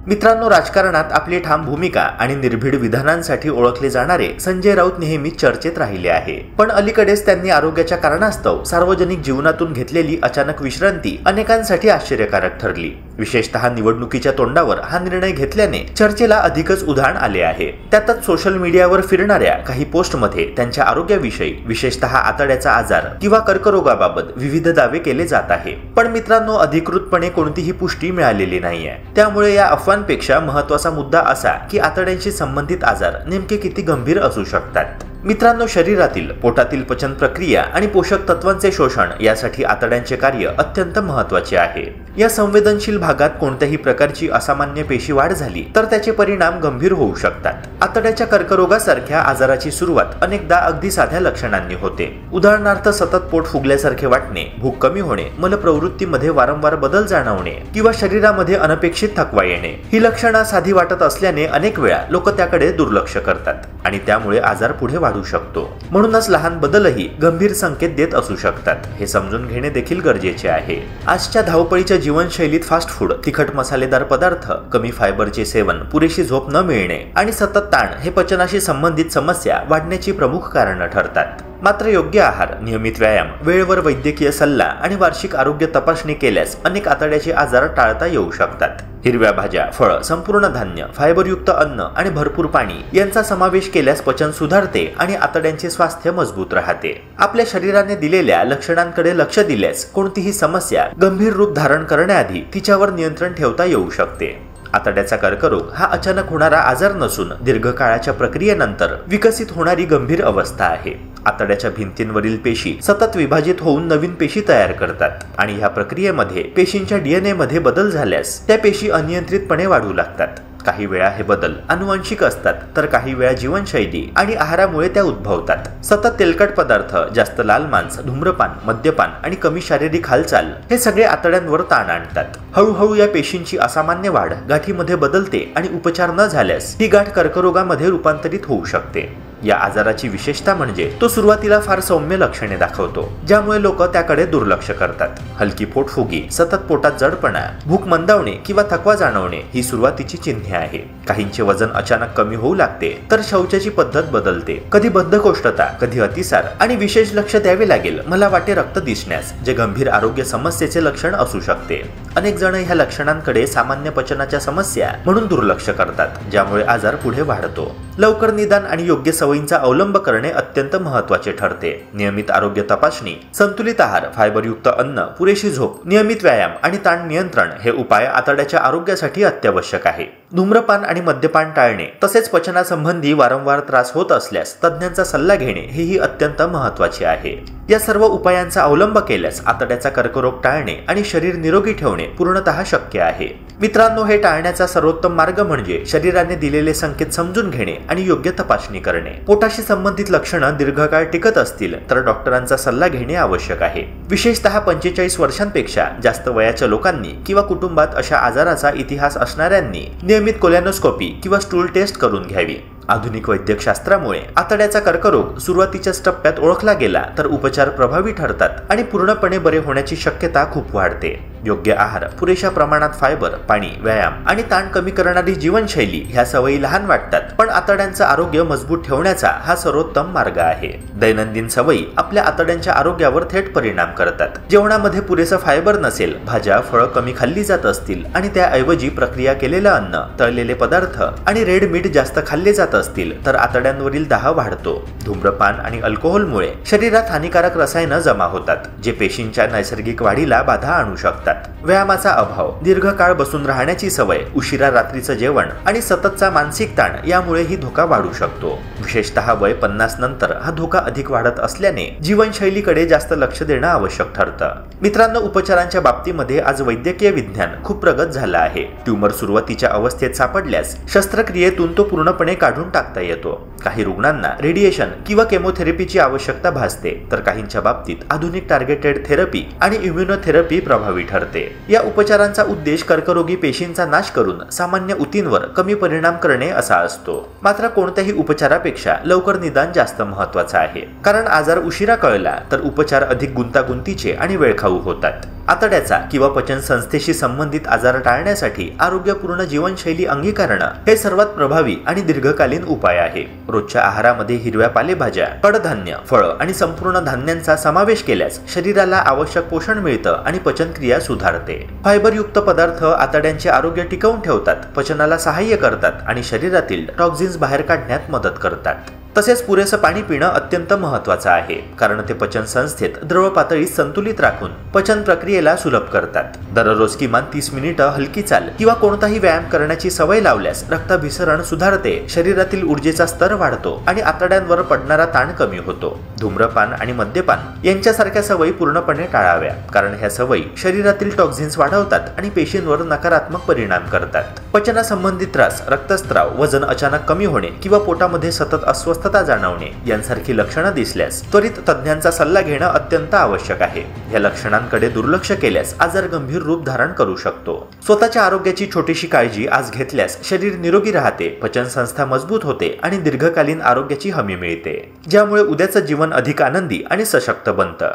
मित्रांनो, राजकारणात आपली ठाम भूमिका आणि निर्भीड विधानांसाठी ओळखले जाणारे संजय राऊत नेहमी चर्चेत राहिले आहे. पण अलीकडेच त्यांनी आरोग्याच्या कारणास्तव सार्वजनिक जीवनातून घेतलेली अचानक विश्रांती अनेकांसाठी आश्चर्यकारक ठरली. विशेषतः निवडणुकीच्या तोंडावर हा निर्णय घेतल्याने चर्चेला अधिकच उधाण आले आहे. त्यातच सोशल मीडियावर फिरणाऱ्या काही पोस्टमध्ये त्यांच्या आरोग्याविषयी, विशेषतः आतड्याचा आजार किंवा कर्करोगाबाबत विविध दावे केले जात आहे. पण मित्रांनो, अधिकृतपणे कोणतीही पुष्टी मिळालेली नाहीये. त्यामुळे या पेक्षा महत्त्वाचा मुद्दा असा की आतड्यांशी संबंधित आजार नेमके किती गंभीर असू शकतात. मित्रांनो, शरीरातील पोटातील पचन प्रक्रिया आणि पोषक तत्वांचे शोषण यासाठी आतड्यांचे कार्य अत्यंत महत्त्वाचे आहे. या संवेदनशील भागात कोणत्याही प्रकारची असामान्य पेशी वाढ झाली तर त्याचे परिणाम गंभीर होऊ शकतात. आतड्याच्या कर्करोगासारख्या आजाराची सुरुवात अनेकदा अगदी साध्या लक्षणांनी होते. उदाहरणार्थ, सतत पोट फुगल्यासारखे वाटणे, भूक कमी होणे, मलप्रवृत्तीमध्ये वारंवार बदल जाणवणे किंवा शरीरामध्ये अनपेक्षित थकवा येणे. ही लक्षणं साधी वाटत असल्याने अनेक वेळा लोक त्याकडे दुर्लक्ष करतात आणि त्यामुळे आजार पुढे वाढू शकतो. म्हणूनच लहान बदलही गंभीर संकेत देत असू शकतात. हे समजून घेणे देखील गरजेचे आहे. आजच्या धावपळीच्या जीवनशैलीत फास्ट फूड, तिखट मसालेदार पदार्थ, कमी फायबरचे सेवन, पुरेशी झोप न मिळणे आणि सतत ताण हे पचनाशी संबंधित समस्या वाढण्याची प्रमुख कारणं ठरतात. मात्र योग्य आहार, नियमित व्यायाम, वेळेवर वैद्यकीय सल्ला आणि वार्षिक आरोग्य तपासणी केल्यास अनेक आतड्याचे आजार टाळता येऊ शकतात. हिरव्या भाज्या, फळं, संपूर्ण धान्य, फायबरयुक्त अन्न आणि भरपूर पाणी यांचा समावेश केल्यास पचन सुधारते आणि आतड्यांचे स्वास्थ्य मजबूत राहते. आपल्या शरीराने दिलेल्या लक्षणांकडे लक्ष दिल्यास कोणतीही समस्या गंभीर रूप धारण करण्याआधी तिच्यावर नियंत्रण ठेवता येऊ शकते. आतड्याचा कर्करोग हा अचानक होणारा आजार नसून दीर्घकाळाच्या प्रक्रियेनंतर विकसित होणारी गंभीर अवस्था आहे. आतड्याच्या भिंतींवरील पेशी सतत विभाजित होऊन नवीन पेशी तयार करतात आणि ह्या प्रक्रियेमध्ये पेशींच्या DNA मध्ये बदल झाल्यास त्या पेशी अनियंत्रितपणे वाढू लागतात. काही वेळा हे बदल आनुवंशिक असतात तर काही वेळा जीवनशैली आणि आहारामुळे त्या उद्भवतात. सतत तेलकट पदार्थ, जास्त लाल मांस, धूम्रपान, मद्यपान आणि कमी शारीरिक हालचाल हे सगळे आतड्यांवर ताण आणतात. हळूहळू या पेशींची असामान्य वाढ गाठीमध्ये बदलते आणि उपचार न झाल्यास ही गाठ कर्करोगामध्ये रूपांतरित होऊ शकते. या आजाराची विशेषता म्हणजे तो सुरुवातीला फार सौम्य लक्षणे दाखवतो, ज्यामुळे लोक त्याकडे दुर्लक्ष करतात. हलकी पोटफुगी, सतत पोटात जडपणा, भूक मंदावणे किंवा थकवा जाणवणे ही सुरुवातीची चिन्हे आहे. काहींचे वजन अचानक कमी होऊ लागते तर शौचाची पद्धत बदलते. कधी बद्धकोष्ठता, कधी अतिसार आणि विशेष लक्ष द्यावे लागेल मला वाटे रक्त दिसण्यास, जे गंभीर आरोग्य समस्येचे लक्षण असू शकते. अनेक जण ह्या लक्षणांकडे सामान्य पचनाच्या समस्या म्हणून दुर्लक्ष करतात, ज्यामुळे आजार पुढे वाढतो. लवकर निदान आणि योग्य सवयींचा अवलंब करणे अत्यंत महत्त्वाचे ठरते. नियमित आरोग्य तपासणी, संतुलित आहार, फायबरयुक्त अन्न, पुरेशी झोप, नियमित व्यायाम आणि ताण नियंत्रण हे उपाय आतड्याच्या आरोग्यासाठी अत्यावश्यक आहे. धूम्रपान आणि मद्यपान टाळणे तसेच पचनासंबंधी वारंवार त्रास होत असल्यास तज्ज्ञांचा सल्ला घेणे हेही अत्यंत महत्त्वाचे आहे. या सर्व उपायांचा अवलंब केल्यास आतड्याचा कर्करोग टाळणे आणि शरीर निरोगी ठेवणे पूर्णतः शक्य आहे. मित्रांनो, हे टाळण्याचा सर्वोत्तम मार्ग म्हणजे शरीराने दिलेले संकेत समजून घेणे आणि योग्य तपासणी करणे. पोटाशी संबंधित लक्षणं दीर्घकाळ टिकत असतील तर डॉक्टरांचा सल्ला घेणे आवश्यक आहे. विशेषतः 45 वर्षांपेक्षा जास्त वयाच्या लोकांनी किंवा कुटुंबात अशा आजाराचा इतिहास असणाऱ्यांनी नियमित कोलॅनोस्कोपी किंवा स्टूल टेस्ट करून घ्यावी. आधुनिक वैद्यकशास्त्रामुळे आतड्याचा कर्करोग सुरुवातीच्याच टप्प्यात ओळखला गेला तर उपचार प्रभावी ठरतात आणि पूर्णपणे बरे होण्याची शक्यता खूप वाढते. योग्य आहार, पुरेशा प्रमाणात फायबर, पाणी, व्यायाम आणि ताण कमी करणारी जीवनशैली ह्या सवयी लहान वाटतात पण आतड्यांचं आरोग्य मजबूत ठेवण्याचा हा सर्वोत्तम मार्ग आहे. दैनंदिन सवयी आपल्या आतड्यांच्या आरोग्यावर थेट परिणाम करतात. जेवणामध्ये पुरेसं फायबर नसेल, भाज्या, फळं कमी खाल्ली जात असतील आणि त्याऐवजी प्रक्रिया केलेलं अन्न, तळलेले पदार्थ आणि रेड मीठ जास्त खाल्ले जात असतील तर आतड्यांवरील दाह वाढतो. धूम्रपान आणि अल्कोहोलमुळे शरीरात हानिकारक रसायनं जमा होतात, जे पेशींच्या नैसर्गिक वाढीला बाधा आणू शकतात. व्यायामाचा अभाव, दीर्घकाळ बसून राहण्याची सवय, उशिरा रात्रीचं जेवण आणि सततचा मानसिक ताण यामुळे ही धोका वाढू शकतो. विशेषतः वय 50 नंतर हा धोका अधिक वाढत असल्याने जीवनशैलीकडे जास्त लक्ष देणं आवश्यक ठरतं. मित्रांनो, उपचारांच्या बाबतीमध्ये आज वैद्यकीय विज्ञान खूप प्रगत झालं आहे. ट्यूमर सुरुवातीच्या अवस्थेत सापडल्यास शस्त्रक्रियेतून तो पूर्णपणे काढून टाकता येतो. काही रुग्णांना रेडिएशन किंवा केमोथेरपीची आवश्यकता भासते तर काहींच्या बाबतीत आधुनिक टार्गेटेड थेरपी आणि इम्युनोथेरपी प्रभावी ठरते. या उपचारांचा उद्देश कर्करोगी पेशींचा नाश करून सामान्य ऊतींवर कमी परिणाम करणे असा असतो. मात्र कोणत्याही उपचारापेक्षा लवकर निदान जास्त महत्त्वाचं आहे, कारण आजार उशिरा कळला तर उपचार अधिक गुंतागुंतीचे आणि वेळखाऊ होतात. आतड्याचा किंवा पचन संस्थेशी संबंधित आजार टाळण्यासाठी आरोग्यपूर्ण जीवनशैली अंगीकारणं हे सर्वात प्रभावी आणि दीर्घकालीन उपाय आहे. रोजच्या आहारामध्ये हिरव्या पालेभाज्या, कडधान्य, फळं आणि संपूर्ण धान्यांचा समावेश केल्यास शरीराला आवश्यक पोषण मिळतं आणि पचनक्रिया सुधारते. फायबरयुक्त पदार्थ आतड्यांचे आरोग्य टिकवून ठेवतात, पचनाला सहाय्य करतात आणि शरीरातील टॉक्झिन्स बाहेर काढण्यात मदत करतात. तसेच पुरेसं पाणी पिणं अत्यंत महत्त्वाचं आहे, कारण ते पचन संस्थेत द्रव पातळी संतुलित राखून पचन प्रक्रियेला सुलभ करतात. दररोज किमान 30 मिनिटं हलकी चाल किंवा कोणताही व्यायाम करण्याची सवय लावल्यास रक्ताभिसरण सुधारते, शरीरातील ऊर्जेचा स्तर वाढतो आणि आतड्यांवर पडणारा ताण कमी होतो. धूम्रपान आणि मद्यपान यांच्यासारख्या सवयी पूर्णपणे टाळाव्या, कारण ह्या सवयी शरीरातील टॉक्झिन्स वाढवतात आणि पेशींवर नकारात्मक परिणाम करतात. पचनासंबंधित त्रास, रक्तस्राव, वजन अचानक कमी होणे किंवा पोटामध्ये सतत अस्वस्थता जाणवणे यांसारखी लक्षणं दिसल्यास त्वरित तज्ञांचा सल्ला घेणं अत्यंत आवश्यक आहे. या लक्षणांकडे दुर्लक्ष केल्यास आजार गंभीर रूप धारण करू शकतो. स्वतःच्या आरोग्याची छोटीशी काळजी आज घेतल्यास शरीर निरोगी राहते, पचन संस्था मजबूत होते आणि दीर्घकालीन आरोग्याची हमी मिळते, ज्यामुळे उद्याचं जीवन अधिक आनंदी आणि सशक्त बनतं.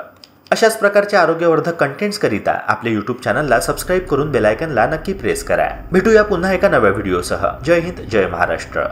अशाच प्रकारच्या आरोग्यवर्धक कंटेंट्स करिता आपल्या YouTube चॅनलला सबस्क्राईब करून बेल आयकॉनला नक्की प्रेस करा. भेटूया पुन्हा एका नव्या व्हिडिओसह. जय हिंद, जय महाराष्ट्र.